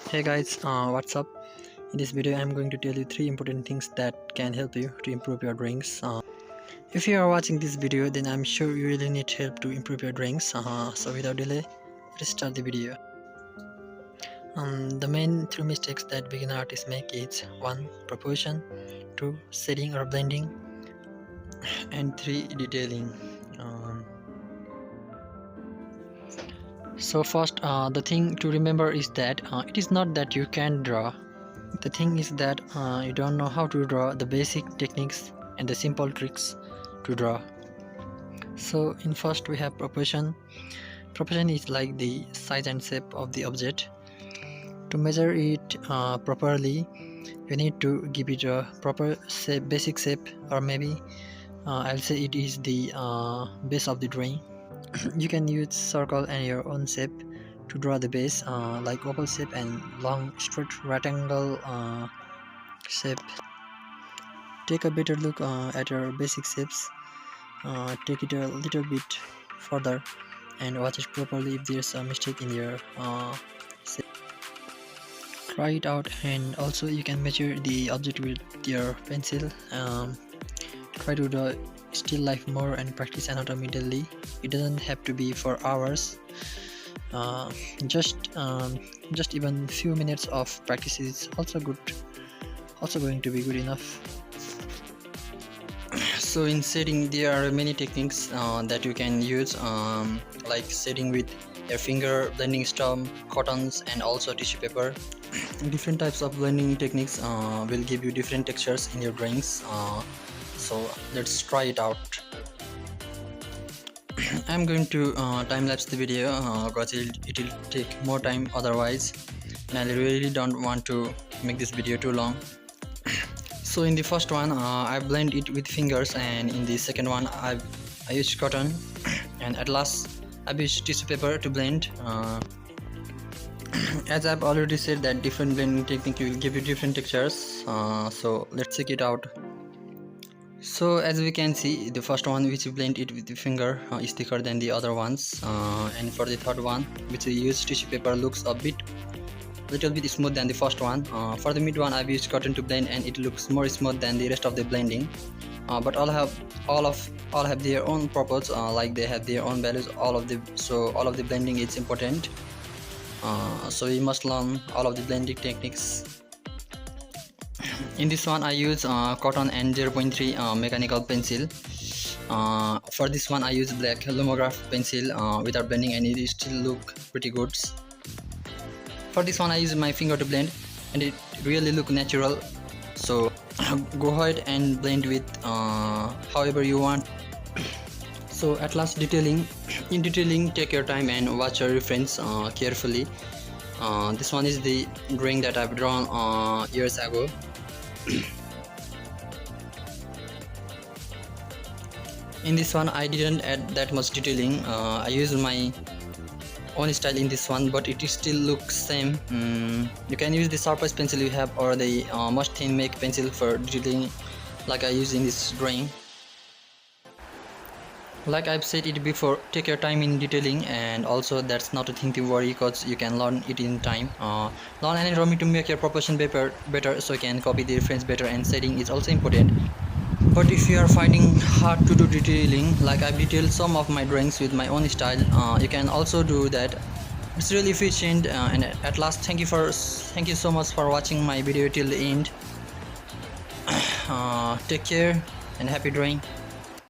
Hey guys, what's up? In this video I'm going to tell you 3 important things that can help you to improve your drawings. If you are watching this video, then I'm sure you really need help to improve your drawings. So without delay, let's start the video. The main 3 mistakes that beginner artists make is 1. Proportion, 2. Shading or blending, and 3. Detailing. So first, the thing to remember is that it is not that you can't draw. The thing is that you don't know how to draw the basic techniques and the simple tricks to draw. So in first we have proportion. Proportion is like the size and shape of the object. To measure it properly, you need to give it a proper shape, basic shape, or maybe I'll say it is the base of the drawing. You can use circle and your own shape to draw the base, like oval shape and long straight rectangle shape. Take a better look at your basic shapes, take it a little bit further and watch it properly if there's a mistake in your shape. Try it out, and also you can measure the object with your pencil. Try to draw still life more and practice anatomy daily. It doesn't have to be for hours. Just even few minutes of practice is also going to be good enough. So in shading, there are many techniques that you can use, like shading with your finger, blending stump, cottons, and also tissue paper. Different types of blending techniques will give you different textures in your drawings. So let's try it out. I'm going to time-lapse the video because it will take more time otherwise, and I really don't want to make this video too long. So in the first one I blend it with fingers, and in the second one I used cotton, and at last I used tissue paper to blend. As I've already said that different blending technique will give you different textures, so let's check it out. So as we can see, the first one which we blend it with the finger is thicker than the other ones, and for the third one which we use tissue paper looks a little bit smooth than the first one. For the mid one I've used cotton to blend, and it looks more smooth than the rest of the blending. But all have their own purpose, like they have their own values. All of the blending is important. So we must learn all of the blending techniques. In this one I use cotton and 0.3 mechanical pencil. For this one I use black lomograph pencil without blending, and it still look pretty good. For this one I use my finger to blend, and it really look natural. So go ahead and blend with however you want. So at last, detailing. In detailing, take your time and watch your reference carefully. This one is the drawing that I've drawn years ago. In this one I didn't add that much detailing. I used my own style in this one, but it still looks same. You can use the sharpest pencil you have, or the much thin make pencil for detailing, like I use in this drawing. Like I've said it before, take your time in detailing, and also that's not a thing to worry because you can learn it in time. Learn and draw me to make your proportion better, so you can copy the reference better, and shading is also important. But if you are finding hard to do detailing, like I've detailed some of my drawings with my own style, you can also do that. It's really efficient. And at last, thank you so much for watching my video till the end. Take care and happy drawing.